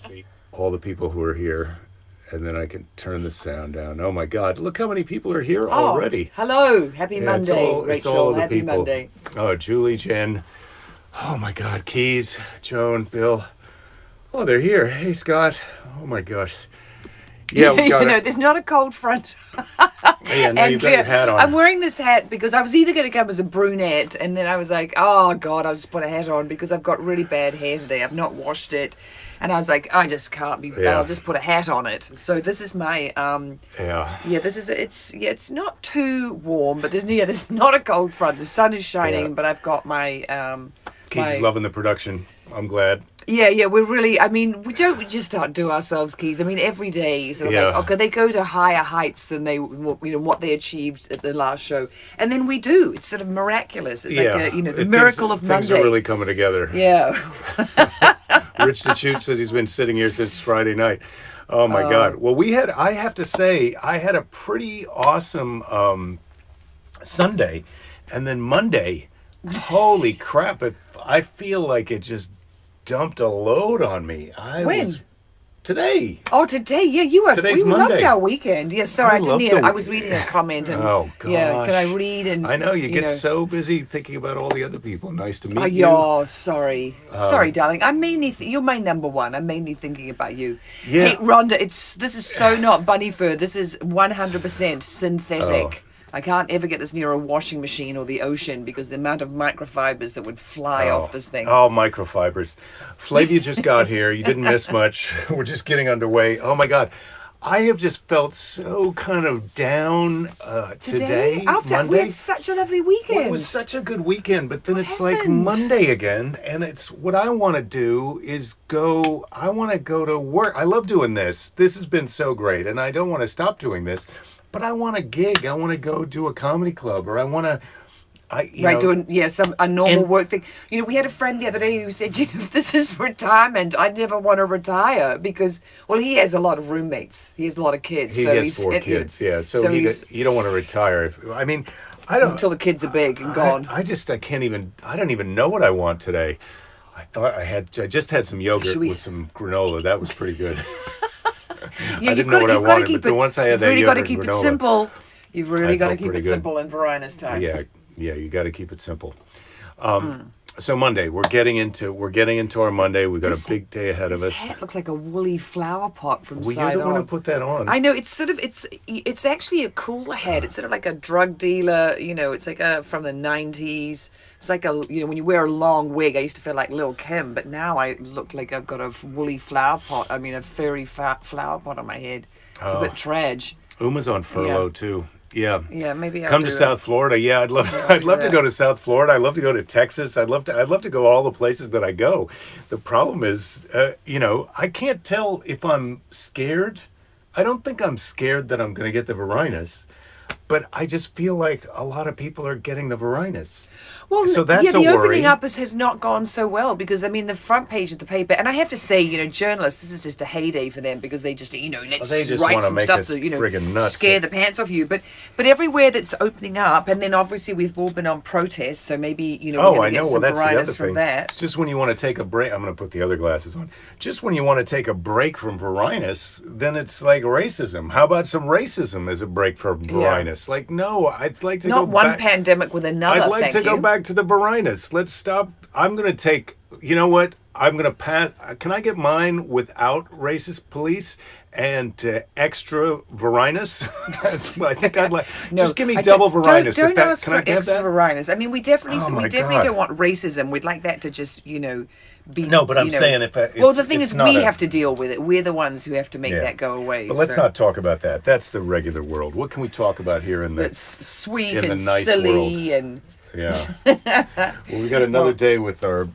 see all the people who are here, and then I can turn the sound down. Oh my God! Look how many people are here Oh, already. hello. Happy Yeah, Monday, it's all Rachel. of the Happy people. Monday. Oh, Julie, Jen. Oh my God, Keys, Joan, Bill. Oh, they're here. Hey, Scott. Oh my gosh. Yeah, we got it. There's not a cold front. Yeah, now you've got your Andrea, hat I'm on. wearing this hat because I was either going to come as a brunette, and then I was like, oh God, I'll just put a hat on because I've got really bad hair today. I've not washed it. And I was like, I just can't be, I'll Yeah, just put a hat on it. So this is my, yeah, it's not too warm, but there's not a cold front. The sun is yeah. shining, but I've got my, Keys is my loving the production. I'm glad. yeah, we're really, I mean, we just don't do ourselves, Keys. I mean, every day you sort of like, Yeah, okay, they go to higher heights than what they achieved at the last show. And then we do. It's sort of miraculous. It's like, yeah. the miracle of Things are Monday. really coming together. Yeah. Rich DeChute says he's been sitting here since Friday night. Oh my God. Well, I have to say, I had a pretty awesome Sunday. And then Monday, holy crap, I feel like it just dumped a load on me. I was When? today. Oh, today, yeah, Today's we loved Monday. our weekend. Yeah, sorry, I I didn't loved hear. the I was reading a comment and, Oh yeah, can I gosh. read and, I know you get so busy thinking about all the other people. Nice to Oh, meet you. yeah, sorry. Sorry, darling. I'm mainly you're my number one. I'm mainly thinking about you. Yeah. Hey, Rhonda, this is so not bunny fur. This is 100% synthetic. Oh. I can't ever get this near a washing machine or the ocean because the amount of microfibers that would fly off Oh, this thing. oh, microfibers. Flavia just got here. You didn't miss much. We're just getting underway. Oh my God. I have just felt so kind of down today, After we Monday. had such a lovely Well, weekend. it was such a good weekend, but then What it's like happened? Monday again, and it's what I want to do is go. I want to go to work. I love doing this. This has been so great, and I don't want to stop doing this. But I want a gig. I want to go do a comedy club, or I want to. Right, doing a normal and work thing. We had a friend the other day who said, if this is retirement, I'd never want to retire because, well, he has a lot of roommates. He has a lot of kids. he So has he's four kids. Yeah, so he's you don't want to retire. I mean, I don't. until the kids are big and gone. I can't even. I don't even know what I want today. I just had some yogurt Should we? with some granola. That was pretty good. Yeah, I didn't know what I wanted, but then once I had you've that really got to yogurt keep and it granola, simple. You've really I got to felt keep pretty it good. simple in Varina's times. Yeah, yeah, you got to keep it simple. So Monday, we're getting into our Monday. We've got This a big day ahead of This us. hat looks like a woolly flower pot from Well, you're side the one who on. put that on. I know it's actually a cooler hat. It's sort of like a drug dealer. It's like a from the 90s. It's like when you wear a long wig. I used to feel like Lil Kim, but now I look like I've got a woolly flower pot. I mean, a furry flower pot on my head. It's a bit trage. Uma's on furlough too. Yeah. Yeah, maybe I'll Come do to that. South Florida. Yeah, I'd love Yeah, I'll I'd do love to that. go to South Florida. I'd love to go to Texas. I'd love to go all the places that I go. The problem is, I can't tell if I'm scared. I don't think I'm scared that I'm going to get the varinus, but I just feel like a lot of people are getting the varinus. Well, So that's the a opening worry. up has not gone so well because I mean the front page of the paper, and I have to say, journalists, this is just a heyday for them because they just, let's They just write wanna some make stuff us to, friggin' nuts. scare the pants off you. But everywhere that's opening up, and then obviously we've all been on protest, so maybe we're Oh, going I to get know. Well, some that's the other varieties from thing. that. Just when you want to take a break, I'm going to put the other glasses on. Just when you want to take a break from varinus, then it's like racism. How about some racism as a break from varinus? Like, no, I'd like to go Not one back. pandemic with another. I'd like thank to go you. back to the varinus. Let's stop. I'm going to take. You know what? I'm going to pass. Can I get mine without racist police and extra varinus? That's what I think I'd like. No, Just give me I double don't, varinus. Don't If that- ask can for I get extra that? varinus. I mean, we definitely, Oh my definitely God. don't want racism. We'd like that to just, be. No, but I'm saying if well, the thing it's is, not we a- have to deal with it. We're the ones who have to make Yeah. that go away. But let's so not talk about that. That's the regular world. What can we talk about here in the? That's sweet in the and nice silly and Yeah. Well, we got another day with our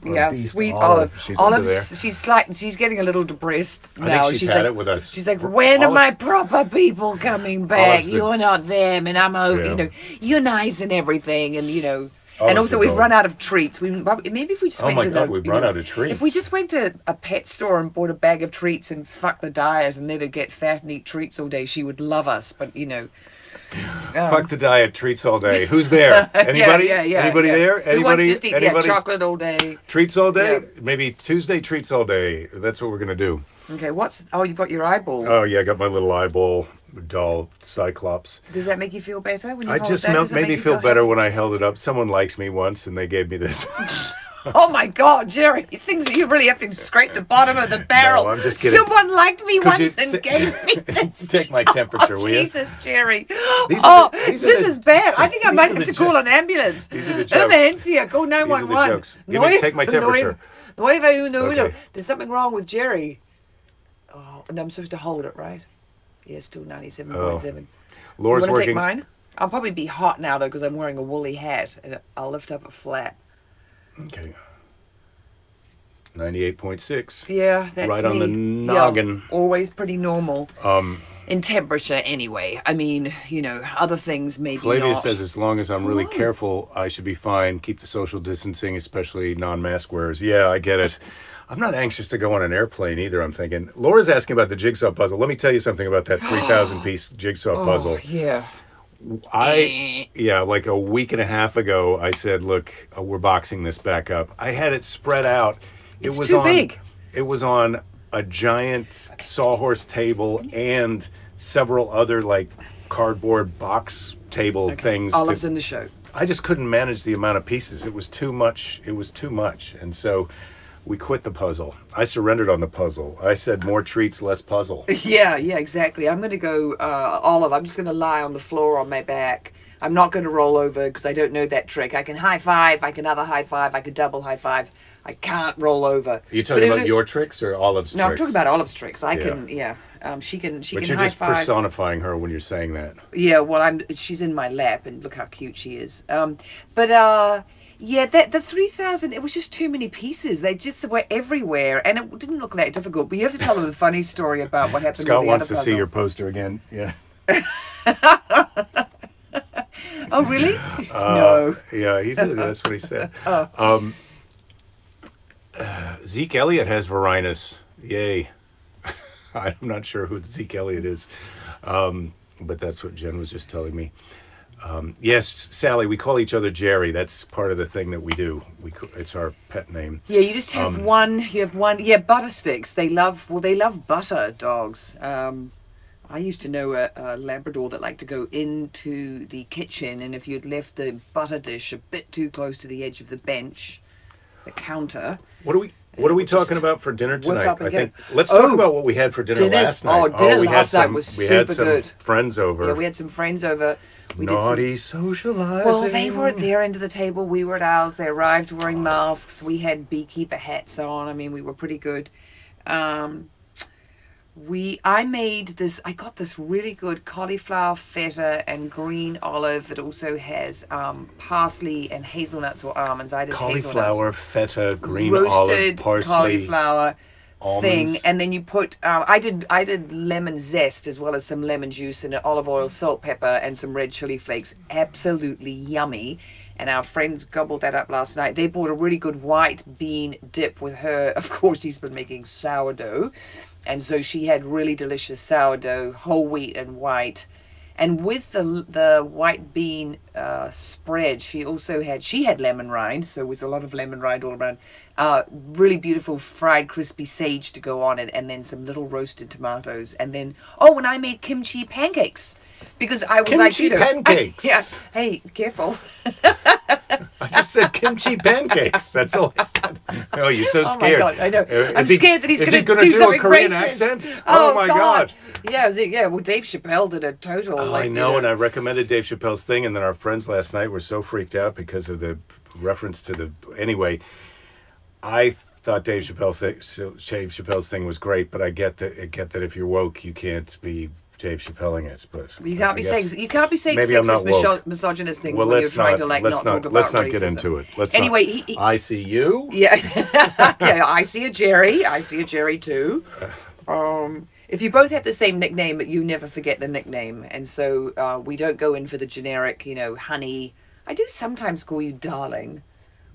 yeah, beast sweet Olive. Olive. She's under there. She's getting a little depressed I now. think she's had like, it with us. She's like, when are Olive- my proper people coming back? Olive's the- You're not them, and I'm over. Yeah. You're nice and everything, and and Olive's also the we've dog. run out of treats. Maybe if we just Oh went my to God, the, we've run out of treats. If we just went to a pet store and bought a bag of treats and fuck the diet and let her get fat and eat treats all day, she would love us. But Fuck the diet, treats all day. Who's there? Anybody? Anybody there? Who wants Anybody? to just eat chocolate all day? Treats all day? Yeah. Maybe Tuesday treats all day. That's what we're going to do. Okay, oh, you've got your eyeball. Oh, yeah, I got my little eyeball doll, Cyclops. Does that make you feel better when you I hold just that? made me feel better when I held it up. Someone liked me once, and they gave me this. Oh my God, Jerry! Things that you really have to scrape the bottom of the barrel. No, I'm just kidding. Someone liked me once and gave me this. Take my temperature, will you? Jesus, Jerry! This is bad. I think I might have to call an ambulance. These are the jokes. Emergencia, go 911. These are the jokes. Take my temperature. Okay. There's something wrong with Jerry. Oh, and I'm supposed to hold it, right? Yeah, still 97.7. Laura's you want to working. take mine? I'll probably be hot now though because I'm wearing a woolly hat and I'll lift up a flap. Okay. 98.6. Yeah, that's right me. on the noggin. Yeah, always pretty normal. In temperature anyway. I mean, other things maybe Flavia not. says as long as I'm really careful, I should be fine. Keep the social distancing, especially non-mask wearers. Yeah, I get it. I'm not anxious to go on an airplane either, I'm thinking. Laura's asking about the jigsaw puzzle. Let me tell you something about that 3,000-piece jigsaw puzzle. Yeah. Like a week and a half ago, I said, look, we're boxing this back up. I had it spread out. It's too big. It was on a giant sawhorse table and several other like cardboard box table things. Olive's in the show. I just couldn't manage the amount of pieces. It was too much. And so we quit the puzzle. I surrendered on the puzzle. I said more treats, less puzzle. Yeah, exactly. I'm going to go Olive. I'm just going to lie on the floor on my back. I'm not going to roll over because I don't know that trick. I can high five. I can other high five. I can double high five. I can't roll over. Are you talking about your tricks or Olive's tricks? No, I'm talking about Olive's tricks. She can But you're high just five. personifying her when you're saying that. Yeah, well, she's in my lap, and look how cute she is. The 3,000, it was just too many pieces. They just were everywhere, and it didn't look that difficult. But you have to tell them a funny story about what happened. Scott with the wants other to puzzle. see your poster again. Yeah. Oh, really? No. Yeah, that's what he said. Zeke Elliott has Varinus. Yay. I'm not sure who Zeke Elliott is, but that's what Jen was just telling me. Yes, Sally, we call each other Jerry. That's part of the thing that we do. It's our pet name. Yeah, you just have one. You have one. Yeah, butter sticks. They love butter, dogs. I used to know a Labrador that liked to go into the kitchen, and if you'd left the butter dish a bit too close to the edge of the bench, the counter. What are we talking about for dinner tonight? I think let's Oh, talk about what we had for dinner last night. Dinner last night was super good. We had some friends over. Yeah, we had some friends over. Naughty socializing. Well, they were at their end of the table. We were at ours. They arrived wearing masks. We had beekeeper hats on. I mean, we were pretty good. I got this really good cauliflower feta and green olive. It also has parsley and hazelnuts or almonds. I did cauliflower, feta, green roasted olive, parsley, cauliflower almonds. thing, and then you put I did lemon zest as well as some lemon juice and olive oil, salt, pepper, and some red chili flakes. Absolutely yummy. And our friends gobbled that up last night. They bought a really good white bean dip with her. Of course, she's been making sourdough. And so she had really delicious sourdough, whole wheat and white. And with the white bean spread, she had lemon rind. So it was a lot of lemon rind all around. Really beautiful fried crispy sage to go on it. And then some little roasted tomatoes. And then, and I made kimchi pancakes. Because I was kimchi pancakes. Yeah. Hey, careful. I just said kimchi pancakes. That's all I said. Oh, you're so scared. Oh my God, I know. I'm scared that he's going to do something a Korean racist. accent? Oh my God. Yeah, well, Dave Chappelle did a total. I know, and I recommended Dave Chappelle's thing, and then our friends last night were so freaked out because of the reference to the. Anyway, I thought Dave Chappelle's thing was great, but I get that if you're woke, you can't be Dave Chappelleing it. But you can't be saying maybe I'm not woke. misogynist things well, when you're trying to not talk about let's not racism. get into it. Anyway, I see you. Yeah, yeah. I see a Jerry. I see a Jerry too. If you both have the same nickname, you never forget the nickname, and so we don't go in for the generic, honey. I do sometimes call you darling.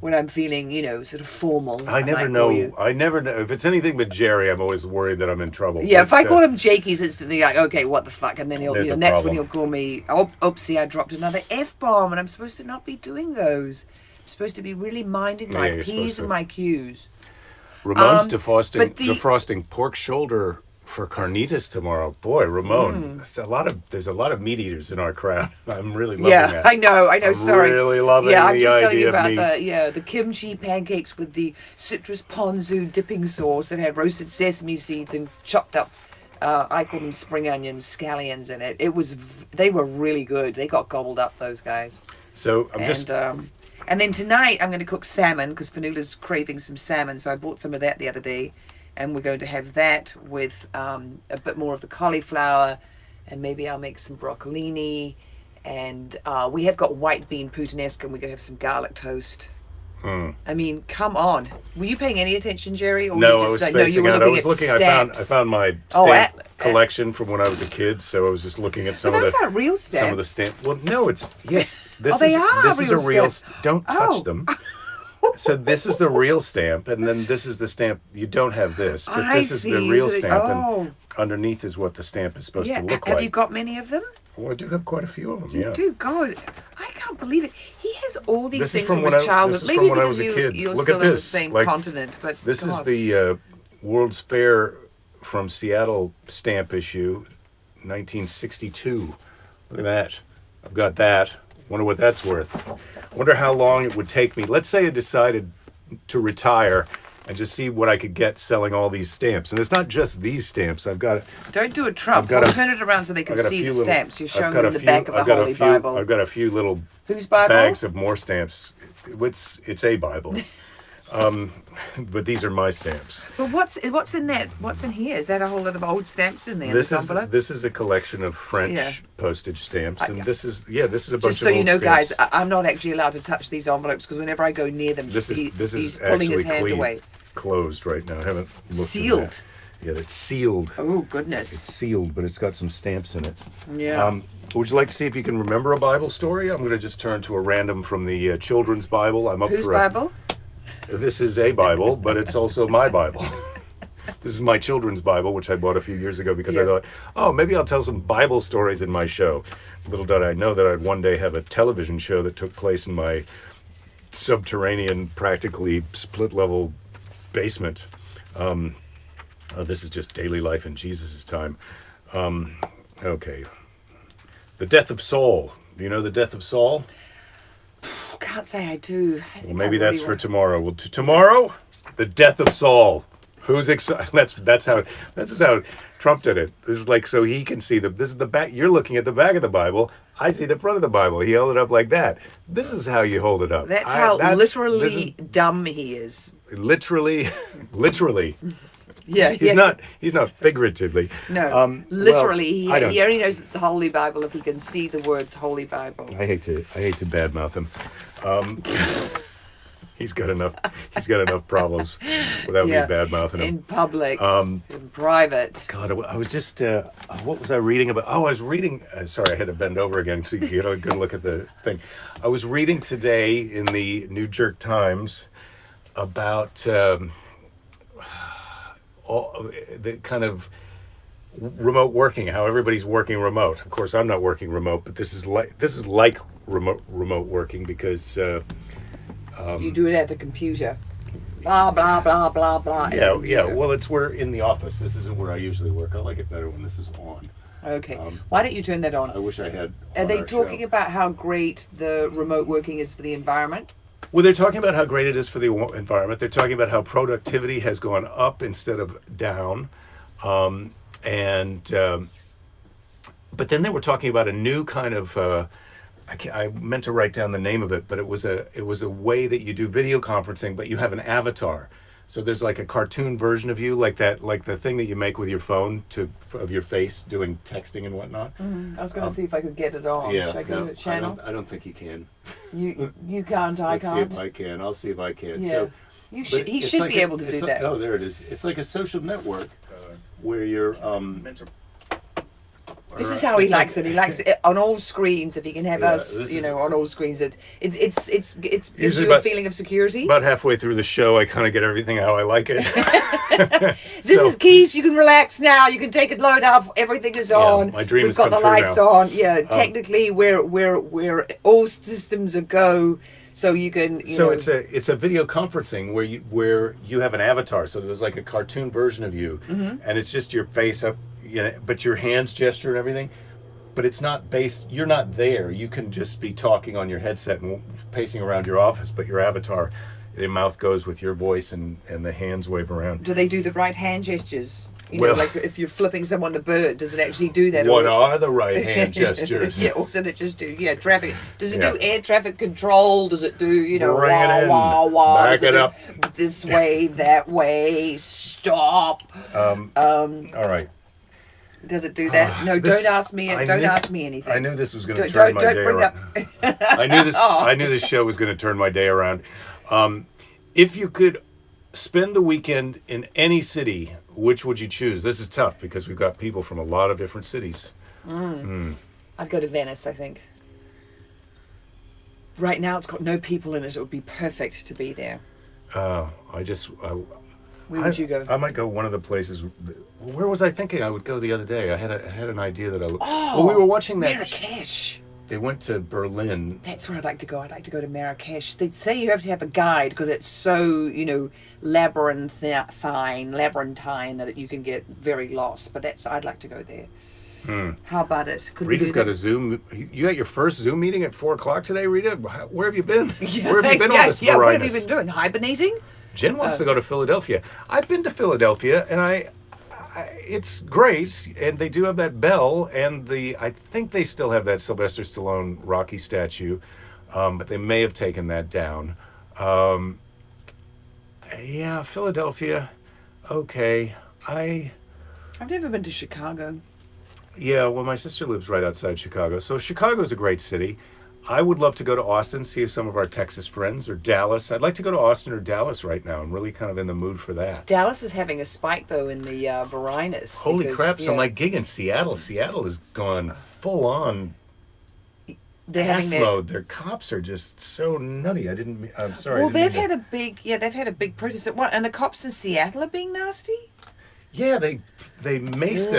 when I'm feeling, sort of formal. I never might call you. know. I never know if it's anything but Jerry. I'm always worried that I'm in trouble. Yeah, But, if I call him Jake, he's instantly like, okay, what the fuck? And then he'll, There's a next one problem. he'll call me, oh, oopsie, I dropped another F-bomb, and I'm supposed to not be doing those. I'm supposed to be really minding my Yeah, you're supposed P's to. and my Q's. Ramon's but defrosting pork shoulder for carnitas tomorrow. Boy, Ramon, there's a lot of meat eaters in our crowd. I'm really loving Yeah, that. I know, I'm sorry. really loving yeah, I'm the just telling you idea of about meat. the kimchi pancakes with the citrus ponzu dipping sauce that had roasted sesame seeds and chopped up, I call them spring onions, scallions in it. They were really good. They got gobbled up, those guys. So And then tonight I'm going to cook salmon because Fanula's craving some salmon, so I bought some of that the other day, and we're going to have that with a bit more of the cauliflower, and maybe I'll make some broccolini, and we have got white bean puttanesca, and we're going to have some garlic toast. I mean, come on. Were you paying any attention, Jerry? Or No, were I you was just, spacing you were out. I looking was looking. at stamps. I found my Oh, stamp collection from when I was a kid. So I was just looking at some But of those the aren't real stamps. some of the stamp. Well, no, it's yes. This they is are this is a real real. stamps. Don't touch Oh. them. So this is the real stamp, and then this is the stamp. You don't have this, but I this is the see. real So they- stamp, oh. and underneath is what the stamp is supposed Yeah, to look have like. you got many of them? Well, I do have quite a few of them. You Yeah. do, God. I can't believe it. He has all these This is things from from when his I- childhood. this is Maybe from when I because was a kid. you're Look still at on the this. same Like, continent. But This is God. the World's Fair from Seattle stamp issue, 1962. Look at that. I've got that. Wonder what that's worth. Wonder how long it would take me. Let's say I decided to retire and just see what I could get selling all these stamps. And it's not just these stamps. I've got Don't do a Trump. I've got a- Turn it around so they I've can got a see few the little- stamps. You're I've showing got them a the few- back of the I've got a Holy few- Bible. I've got a few little Whose Bible? bags of more stamps. It's a Bible. But these are my stamps. But what's in that? What's in here? Is that a whole lot of old stamps in there? This this is envelope? this is a collection of French Yeah. postage stamps, and this is a bunch Just of so you old know, stamps. guys, I'm not actually allowed to touch these envelopes because whenever I go near them, This is he's pulling actually his hand clean, away. closed right now. I haven't looked at Sealed. that. Yeah, it's sealed. Oh It's goodness. sealed, but it's got some stamps in it. Yeah. Would you like to see if you can remember a Bible story? I'm going to just turn to a random from the children's Bible. I'm up Whose for Bible? This is a Bible, but it's also my Bible. This is my children's Bible, which I bought a few years ago because I Yeah. thought, oh, maybe I'll tell some Bible stories in my show. Little did I know that I'd one day have a television show that took place in my subterranean, practically split-level basement. This is just daily life in Jesus' time. Okay. The death of Saul. Do you know the death of Saul? I can't say I do. I think Well, maybe I that's really for want- tomorrow. Well, tomorrow, the death of Saul. Who's excited? That's how Trump did it. This is like so he can see this is the back. You're looking at the back of the Bible. I see the front of the Bible. He held it up like that. This is how you hold it up. That's how literally this is dumb he is. literally. Yeah, He's not figuratively. No, literally, well, I don't- he only knows it's the Holy Bible if he can see the words Holy Bible. I hate to badmouth him. He's got enough problems without me badmouthing him. In public, in private. God, I was just, what was I reading about? Oh, I was reading, sorry, I had to bend over again so you get a good look at the thing. I was reading today in the New York Times about all the kind of remote working, how everybody's working remote. Of course, I'm not working remote, but this is like remote working because You do it at the computer. Blah, blah, blah, blah, blah. at the yeah. computer. Well, we're in the office. This isn't where I usually work. I like it better when this is on. Okay. Why don't you turn that on? I wish I had. Are on they our talking show. about how great the remote working is for the environment? Well, they're talking about how great it is for the environment. They're talking about how productivity has gone up instead of down, but then they were talking about a new kind of. I meant to write down the name of it, but it was a way that you do video conferencing, but you have an avatar. So there's like a cartoon version of you, like the thing that you make with your phone of your face doing texting and whatnot. I was going to see if I could get it on. Yeah, Should I go to the channel? I don't think you can. You can't, I Let's can't. see if I can. I'll see if I can. Yeah. So, He it's should like be able to do it's that. Oh, there it is. It's like a social network where you're This is how he likes it. He likes it on all screens. If he can have us, on all screens, it gives you a feeling of security. About halfway through the show, I kind of get everything how I like it. This is Keys. You can relax now. You can take a load off. Everything is on. My dream We've got the lights on. Yeah, technically, we're all systems a go. So you can. It's a video conferencing where you have an avatar. So there's like a cartoon version of you, and it's just your face up. But your hands gesture and everything, but it's not based. You're not there. You can just be talking on your headset and pacing around your office, but your avatar, the mouth goes with your voice and the hands wave around. Do they do the right hand gestures? Like if you're flipping someone the bird, does it actually do that? What are the right hand gestures? Or does it just do traffic? Does it do air traffic control? Does it do bring it in, wah wah? back it up, this way, that way, stop. All right. Does it do that? No, don't ask me. Don't ask me anything. I knew this was going to turn my day around. I knew this show was going to turn my day around. If you could spend the weekend in any city, which would you choose? This is tough because we've got people from a lot of different cities. I'd go to Venice, I think. Right now, it's got no people in it. It would be perfect to be there. Where would you go? I might go one of the places. Where was I thinking I would go the other day? I had an idea that I would. Well, we were watching that. Marrakesh. They went to Berlin. That's where I'd like to go. I'd like to go to Marrakesh. They say you have to have a guide because it's so, labyrinthine that you can get very lost. But I'd like to go there. How about it? Rita's got a Zoom. You got your first Zoom meeting at 4:00 today, Rita? Where have you been? Yeah, Where have you been on this What Varinus? have you been doing? Hibernating? Jen wants to go to Philadelphia. I've been to Philadelphia, and it's great, and they do have that bell, and I think they still have that Sylvester Stallone Rocky statue, but they may have taken that down. Philadelphia, okay. I've never been to Chicago. Yeah, well, my sister lives right outside Chicago, so Chicago's a great city. I would love to go to Austin, see if some of our Texas friends, or Dallas. I'd like to go to Austin or Dallas right now. I'm really kind of in the mood for that. Dallas is having a spike, though, in the Varinus. Holy crap, so my gig in Seattle. Seattle has gone full on ass mode. Their cops are just so nutty. I'm sorry. Well, they've had a big protest. And the cops in Seattle are being nasty? Yeah, they maced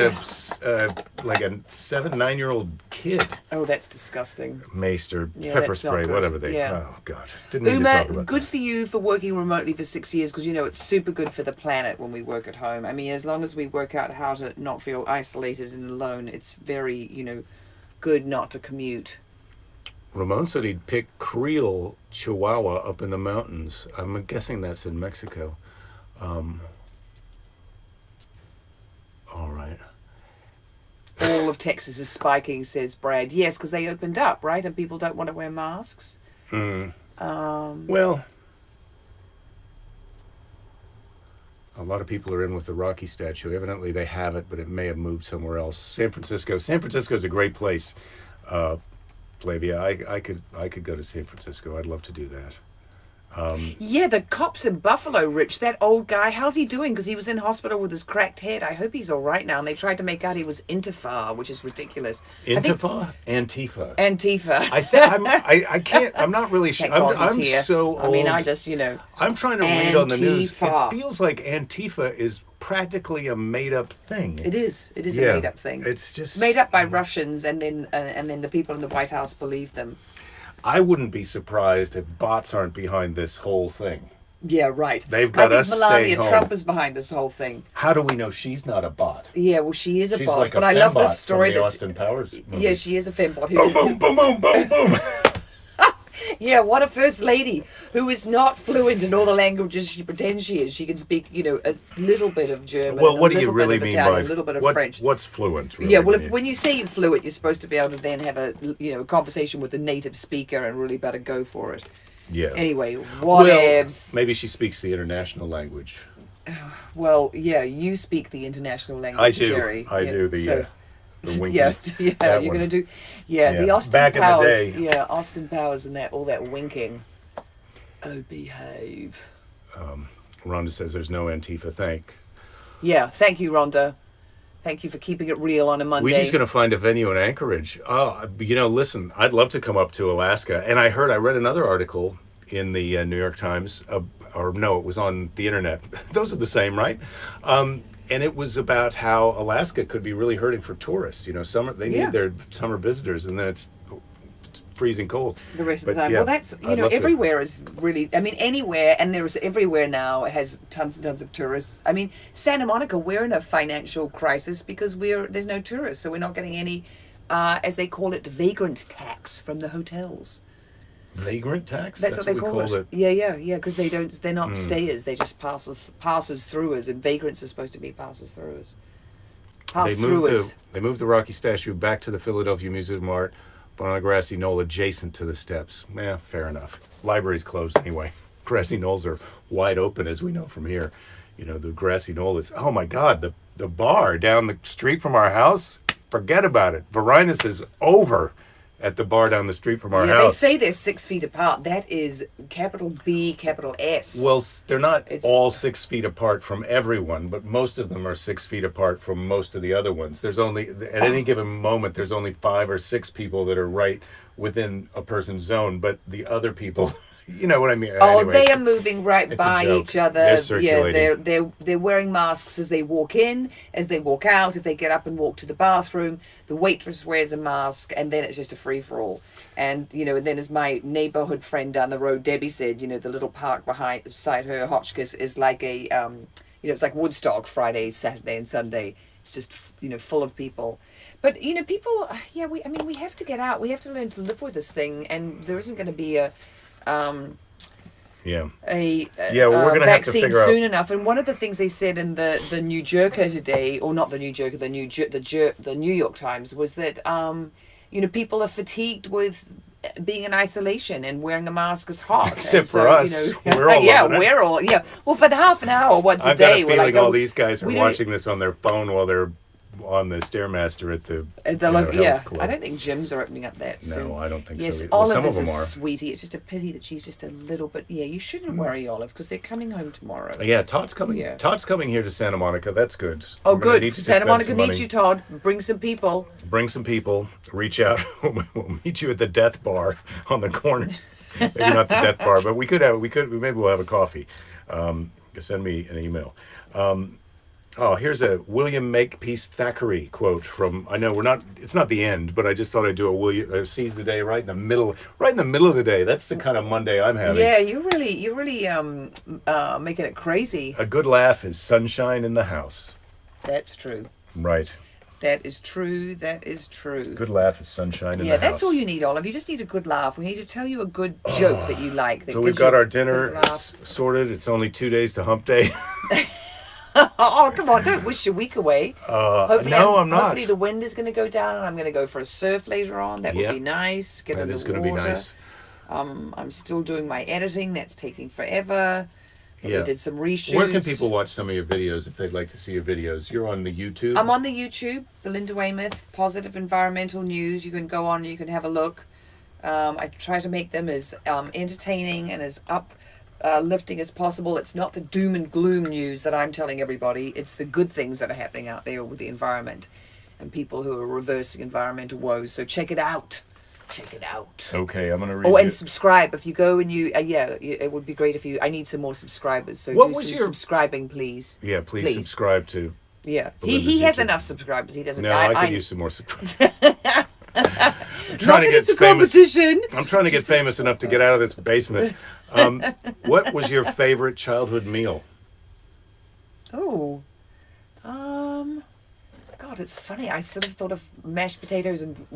like a 7-9-year-old kid. Oh, that's disgusting. Maced or pepper spray, whatever they. Yeah. Oh God, didn't need to talk about good that. for you for working remotely for 6 years because it's super good for the planet when we work at home. I mean, as long as we work out how to not feel isolated and alone, it's very good not to commute. Ramon said he'd pick Creole Chihuahua up in the mountains. I'm guessing that's in Mexico. All right. All of Texas is spiking, says Brad. Yes, because they opened up, right? And people don't want to wear masks. Well, a lot of people are in with the Rocky statue. Evidently, they have it, but it may have moved somewhere else. San Francisco is a great place, Flavia. I could go to San Francisco. I'd love to do that. The cops in Buffalo, Rich, that old guy, how's he doing? Because he was in hospital with his cracked head. I hope he's all right now. And they tried to make out he was Intifa, which is ridiculous. Intifa? Antifa. Antifa. I can't, I'm not really sure. I'm so old. I mean, I'm trying to read on the news. It feels like Antifa is practically a made-up thing. It is. It is a made-up thing. It's just made up by Russians, and then the people in the White House believe them. I wouldn't be surprised if bots aren't behind this whole thing. Yeah, right. They've got us stay home. Melania Trump is behind this whole thing. How do we know she's not a bot? Yeah, well, she is a bot. Like but I love this story. From the Austin Powers movie. Yeah, she is a fembot. Boom, boom, boom, boom, boom, boom. Yeah, what a first lady who is not fluent in all the languages she pretends she is. She can speak, a little bit of German. Well, what do you really mean by a little bit of French? What's fluent? Really yeah, well, when you say fluent, you're supposed to be able to then have a conversation with the native speaker and really better go for it. Yeah. Anyway, whatevs. Well, maybe she speaks the international language. Well, yeah, you speak the international language, Jerry. I do. The winky. You're gonna do. Yeah, the Austin Back Powers. in the day. Yeah, Austin Powers and all that winking. Oh, behave. Rhonda says there's no Antifa. Yeah, thank you, Rhonda. Thank you for keeping it real on a Monday. We're just going to find a venue in Anchorage. Oh, listen, I'd love to come up to Alaska. And I read another article in the New York Times, or no, it was on the internet. Those are the same, right? And it was about how Alaska could be really hurting for tourists. They need their summer visitors, and then it's freezing cold the rest of the time. Yeah, well, that's everywhere is really. I mean, anywhere, and there's everywhere now has tons and tons of tourists. I mean, Santa Monica, we're in a financial crisis because there's no tourists, so we're not getting any, as they call it, vagrant tax from the hotels. Vagrant tax? That's what they call it. Yeah, because they're not stayers. They just passes through us, and vagrants are supposed to be passes through us. They moved the Rocky statue back to the Philadelphia Museum of Art, but on a grassy knoll adjacent to the steps. Fair enough. Library's closed anyway. Grassy knolls are wide open, as we know from here. The grassy knoll is, oh my God, the bar down the street from our house, forget about it. Varinus is over at the bar down the street from our house. They say they're 6 feet apart. That is capital B, capital S. Well, they're not all 6 feet apart from everyone, but most of them are 6 feet apart from most of the other ones. There's only, at any given moment, there's only 5 or 6 people that are right within a person's zone, but the other people... You know what I mean? Oh, anyway, they are moving right by each other. They're circulating. They're wearing masks as they walk in, as they walk out. If they get up and walk to the bathroom, the waitress wears a mask, and then it's just a free for all. And and then as my neighborhood friend down the road, Debbie said, the little park beside her Hotchkiss is like a it's like Woodstock, Friday, Saturday, and Sunday. It's just full of people. But people, we have to get out. We have to learn to live with this thing, and there isn't going to be a we're gonna vaccine have to soon enough. And one of the things they said in the New Yorker today, or not the New Yorker, the New York Times, was that people are fatigued with being in isolation and wearing a mask is hot. Except for us, we're all Well, for half an hour once a day, I've got a feeling all these guys are watching this on their phone while they're on the Stairmaster at the health club. I don't think gyms are opening up that soon. No, I don't think so. Yes, Some Olive of is them a are. sweetie. It's just a pity that she's just a little bit. Yeah, you shouldn't worry, Olive, because they're coming home tomorrow. Yeah, Todd's coming. Yeah. Todd's coming here to Santa Monica. That's good. Oh, good. Santa Monica needs you, Todd. Bring some people. Bring some people. Reach out. We'll meet you at the Death Bar on the corner. Maybe not the Death Bar, but maybe we'll have a coffee. Send me an email. Here's a William Makepeace Thackeray quote from, I know it's not the end, but I just thought I'd do a seize the day right in the middle of the day. That's the kind of Monday I'm having. Yeah, you're really making it crazy. A good laugh is sunshine in the house. That's true. Right. That is true. Good laugh is sunshine in the house. Yeah, that's all you need, Olive. You just need a good laugh. We need to tell you a good joke that you like. So we've got our dinner sorted. It's only 2 days to hump day. Oh, come on, don't wish your week away. I'm not. Hopefully the wind is going to go down and I'm going to go for a surf later on. That would be nice. Get in the water. That is going to be nice. I'm still doing my editing. That's taking forever. Yeah. We did some reshoots. Where can people watch some of your videos if they'd like to see your videos? You're on the YouTube? I'm on the YouTube, Belinda Weymouth, Positive Environmental News. You can go on and you can have a look. I try to make them as entertaining and as uplifting as possible. It's not the doom and gloom news that I'm telling everybody. It's the good things that are happening out there with the environment and people who are reversing environmental woes. So check it out. Okay, I'm gonna read. Oh, and subscribe if you go and it would be great if you. I need some more subscribers. So subscribing, please. Yeah, please subscribe to. Yeah, he has enough subscribers. He doesn't. No, I could use some more subscribers. I'm trying to get famous. I'm trying to get famous enough to get out of this basement. What was your favorite childhood meal? Oh, God, it's funny. I sort of thought of mashed potatoes and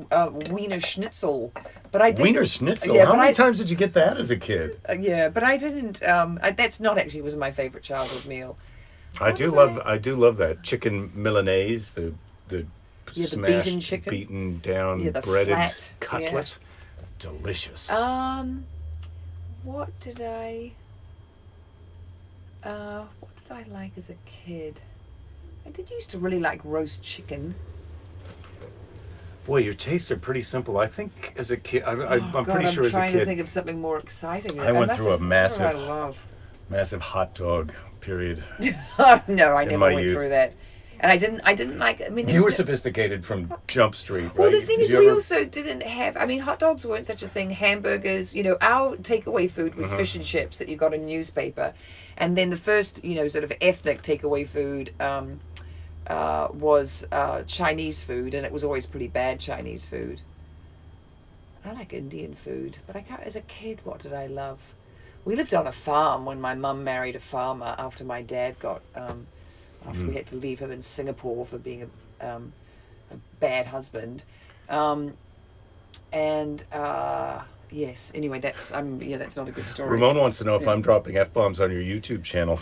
Wiener Schnitzel, but I didn't. Wiener Schnitzel? Yeah, how many times did you get that as a kid? Yeah, but I didn't. That's not actually was my favorite childhood meal. I do love that chicken Milanese, the smashed, beaten chicken, beaten down, breaded flat cutlet, delicious. What did I like as a kid? I did used to really like roast chicken. Boy, your tastes are pretty simple. I think as a kid, I'm pretty sure as a kid. I'm trying to think of something more exciting. I went through a massive hot dog period. No, I never went through that. And I didn't like. I mean, there You were was no- sophisticated from Jump Street, right? well, the thing Did is, you we ever- also didn't have. I mean, hot dogs weren't such a thing. Hamburgers, our takeaway food was fish and chips that you got in newspaper, and then the first, sort of ethnic takeaway food was Chinese food, and it was always pretty bad Chinese food. I like Indian food, but I can't. As a kid, what did I love? We lived on a farm when my mum married a farmer after my dad got. After we had to leave him in Singapore for being a bad husband, yes. Anyway, that's not a good story. Ramon wants to know if I'm dropping F-bombs on your YouTube channel.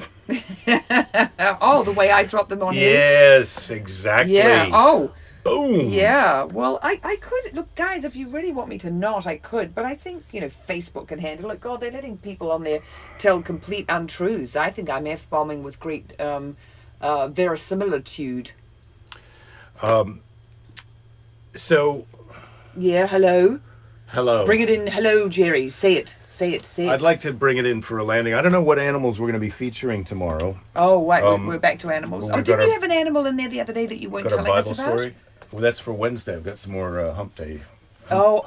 Oh, the way I dropped them on his. Yes, exactly. Yeah. Oh. Boom. Yeah, well, I could. Look, guys, if you really want me to not, I could. But I think, Facebook can handle it. God, they're letting people on there tell complete untruths. I think I'm F-bombing with great verisimilitude. So... Yeah, hello? Hello. Bring it in. Hello, Jerry. Say it. Say it. Say it. I'd like to bring it in for a landing. I don't know what animals we're going to be featuring tomorrow. Oh, right. We're back to animals. we've Oh, didn't got you our- have an animal in there the other day that you weren't Got our telling us Bible about? story. Well, that's for Wednesday. I've got some more hump day. The camel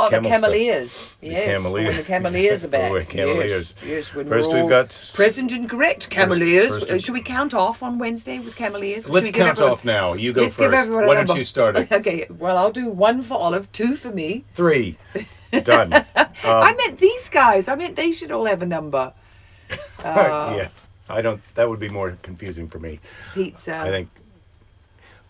stuff. cameleers. Yes, cameleer. when the cameleers are back. For cameleers. Yes, when First we're we've all got- present and correct cameleers. first- Should we count off on Wednesday with cameleers? Should Let's we give count everyone- off now. You go Let's give first. everyone a Why don't number. you start it? Okay, well, I'll do 1 for Olive, 2 for me. 3. Done. I meant these guys. I meant they should all have a number. Yeah. I don't... That would be more confusing for me. Pizza. I think...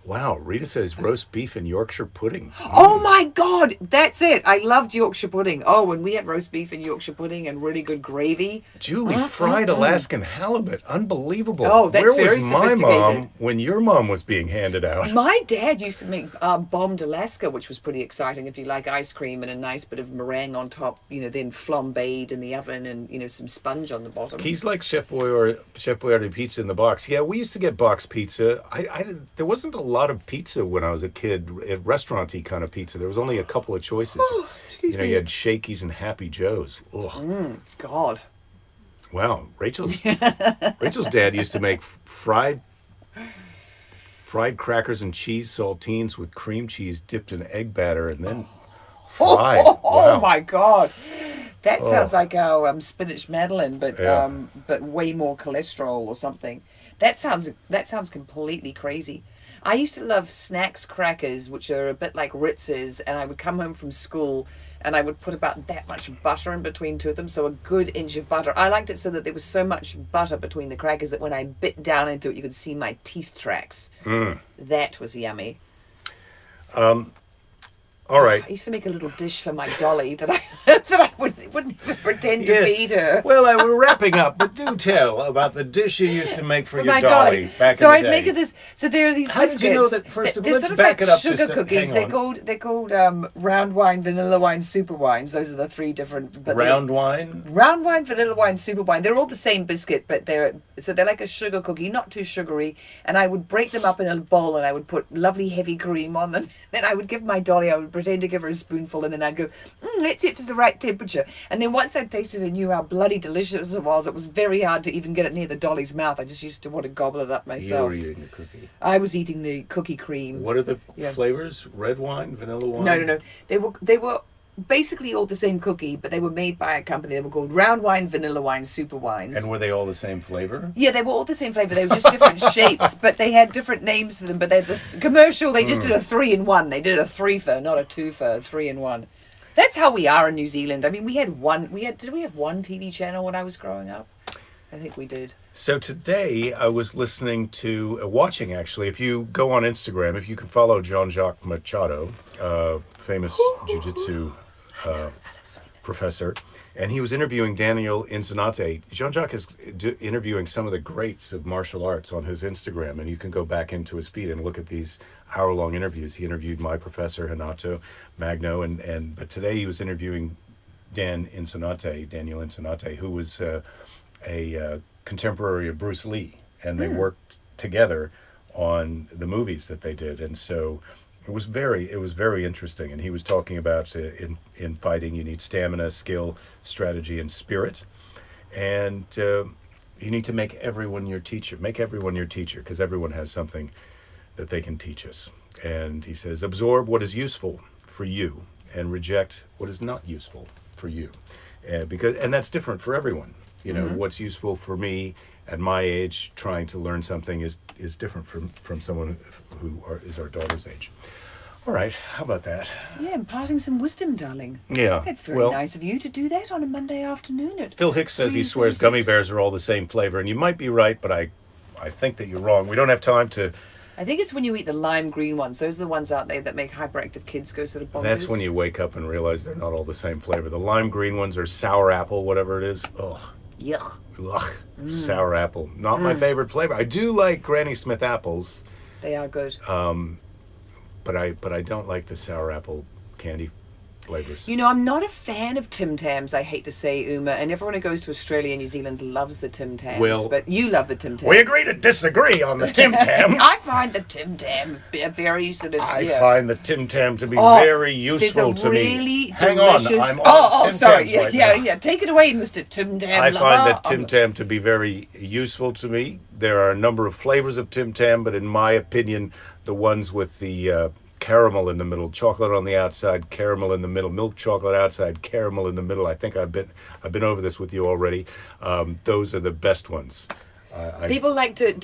Wow, Rita says roast beef and Yorkshire pudding. Oh my God, that's it. I loved Yorkshire pudding. Oh, when we had roast beef and Yorkshire pudding and really good gravy. Julie, fried Alaskan halibut. Unbelievable. Oh, that's Where very was my sophisticated. mom when your mom was being handed out? My dad used to make bombed Alaska, which was pretty exciting if you like ice cream and a nice bit of meringue on top, then flambéed in the oven and, some sponge on the bottom. He's like Chef Boyardee pizza in the box. Yeah, we used to get box pizza. There wasn't a lot of pizza when I was a kid, restaurant-y kind of pizza. There was only a couple of choices. You me. had Shakey's and Happy Joe's. Ugh. God. Wow, Rachel's dad used to make fried crackers and cheese saltines with cream cheese dipped in egg batter and then fried. Oh Wow. my God. That sounds like our spinach madeleine, but Yeah. but way more cholesterol or something. That sounds completely crazy. I used to love snacks crackers, which are a bit like Ritz's, and I would come home from school and I would put about that much butter in between two of them, so a good inch of butter. I liked it so that there was so much butter between the crackers that when I bit down into it, you could see my teeth tracks. That was yummy. All right. I used to make a little dish for my dolly that I wouldn't even pretend to feed her. Well, we're wrapping up, but do tell about the dish you used to make for your My dolly back so in I'd the make day. it this. So there are these How biscuits. did you know that? First of all, They're let's sort of back like it up sugar just to, cookies. hang on. They're called round wine, vanilla wine, super wines. Those are the three different. But Round wine? round wine, vanilla wine, super wine. They're all the same biscuit, but they're like a sugar cookie, not too sugary. And I would break them up in a bowl, and I would put lovely heavy cream on them. Then I would give my dolly. I would pretend to give her a spoonful, and then I'd go, let's see if it's the right temperature. And then once I tasted and knew how bloody delicious it was very hard to even get it near the dolly's mouth. I just used to want to gobble it up You myself. were eating the cookie. I was eating the cookie cream. What are the Yeah. flavors? Red wine, vanilla wine? No. They were basically all the same cookie, but they were made by a company. They were called round wine, vanilla wine, super wines. And were they all the same flavor? Yeah, they were all the same flavor. They were just different shapes, but they had different names for them. But they this commercial, they just did a 3-in-1. They did a 3-for, not a 2-for, 3-in-1. That's how we are in New Zealand. I mean, did we have one TV channel when I was growing up? I think we did. So today I was watching actually, if you go on Instagram, if you can follow Jean-Jacques Machado, famous jiu-jitsu professor, and he was interviewing Daniel Inzanate. Jean-Jacques is interviewing some of the greats of martial arts on his Instagram, and you can go back into his feed and look at these hour-long interviews. He interviewed my professor, Hanato Magno, but today he was interviewing Daniel Inzanate, who was a contemporary of Bruce Lee, and they worked together on the movies that they did, and so it was very interesting. And he was talking about in fighting you need stamina, skill, strategy, and spirit, and You need to make everyone your teacher. Make everyone your teacher, because everyone has something that they can teach us. And he says, absorb what is useful for you and reject what is not useful for you. And that's different for everyone. You know, what's useful for me at my age, trying to learn something is different from someone who is our daughter's age. All right, how about that? Yeah, imparting some wisdom, darling. Yeah. That's very nice of you to do that on a Monday afternoon. Phil Hicks says he swears gummy bears are all the same flavor, and you might be right, but I think that you're wrong. We don't have time to... I think it's when you eat the lime green ones. Those are the ones out there that make hyperactive kids go sort of bonkers. That's when you wake up and realize they're not all the same flavor. The lime green ones are sour apple, whatever it is. Ugh. Yuck. Ugh. Sour apple. Not my favorite flavor. I do like Granny Smith apples. They are good. But I don't like the sour apple candy flavors. You know, I'm not a fan of Tim Tams, I hate to say, Uma, and everyone who goes to Australia and New Zealand loves the Tim Tams. Well, but you love the Tim Tams. We agree to disagree on the Tim Tam. I find the Tim Tam very sort of... I find the Tim Tam to be very useful to me. Really Hang delicious... on, I'm on Tim sorry. Tams Yeah. Take it away, Mr. Tim Tam. I find the Tim Tam to be very useful to me. There are a number of flavors of Tim Tam, but in my opinion, the ones with the... caramel in the middle, chocolate on the outside, caramel in the middle, milk chocolate outside, caramel in the middle. I think I've been over this with you already. Those are the best ones. People like to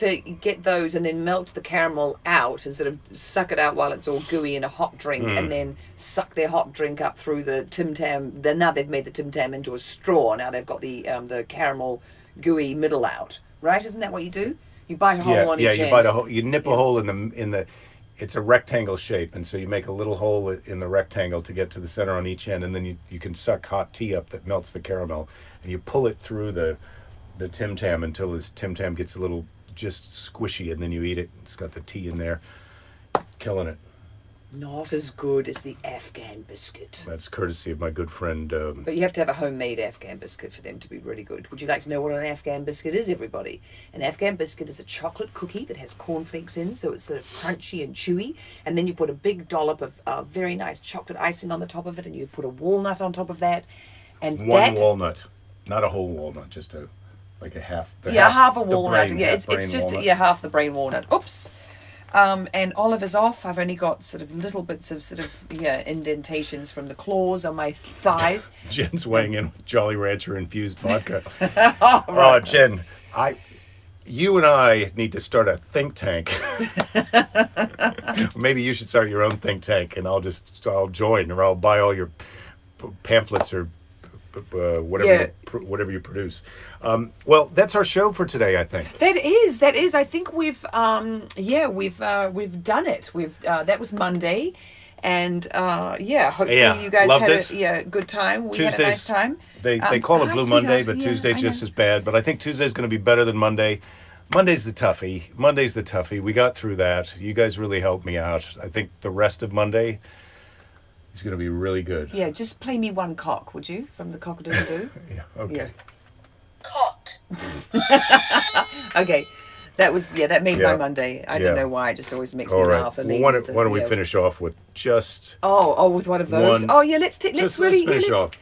get those and then melt the caramel out and sort of suck it out while it's all gooey in a hot drink, and then suck their hot drink up through the Tim Tam. Now they've made the Tim Tam into a straw. Now they've got the caramel gooey middle out. Right? Isn't that what you do? You bite a hole on each end. Yeah, you bite a hole. You nip a hole in the. It's a rectangle shape, and so you make a little hole in the rectangle to get to the center on each end, and then you can suck hot tea up that melts the caramel, and you pull it through the Tim Tam until this Tim Tam gets a little just squishy, and then you eat it. It's got the tea in there. Killing it. Not as good as the Afghan biscuit. That's courtesy of my good friend. But you have to have a homemade Afghan biscuit for them to be really good. Would you like to know what an Afghan biscuit is, everybody? An Afghan biscuit is a chocolate cookie that has cornflakes in, so it's sort of crunchy and chewy. And then you put a big dollop of very nice chocolate icing on the top of it, and you put a walnut on top of that. And one walnut, not a whole walnut, just like a half. Half a walnut. Brain, it's just walnut. half the brain walnut. Oops. And Oliver's off. I've only got sort of little bits of indentations from the claws on my thighs. Jen's weighing in with Jolly Rancher infused vodka. Right. Jen, you and I need to start a think tank. Maybe you should start your own think tank, and I'll join, or I'll buy all your pamphlets or whatever you produce. Well, that's our show for today, I think. That is. I think we've done it. That was Monday, and hopefully you guys had a good time. We had a nice time. They call it Blue Monday, but Tuesday's just as bad. But I think Tuesday's going to be better than Monday. Monday's the toughie. We got through that. You guys really helped me out. I think the rest of Monday is going to be really good. Yeah, just play me one cock, would you, from the Cock-a-Doodle-Doo? Yeah, okay. Yeah. Cock. Okay, that made my Monday. I don't know why, it just always makes me laugh. Well, why don't we finish off with just... with one of those? Let's finish off.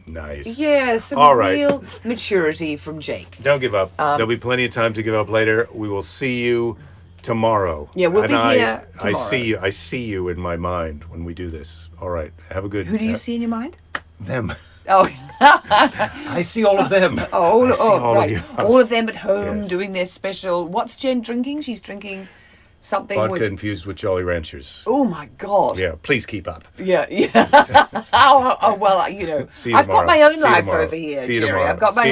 Nice. Yeah, some real maturity from Jake. Don't give up. There'll be plenty of time to give up later. We will see you tomorrow. Yeah, we'll be here tomorrow. I see you in my mind when we do this. All right. Have a good... Who do you see in your mind? Them. Oh. I see all of them. All of you. All of them at home doing their special... What's Jen drinking? She's drinking something vodka infused with Jolly Ranchers. Oh, my God. Yeah, please keep up. Yeah. Well, See you I've got my own life tomorrow. over here, See you Jerry. tomorrow. I've got my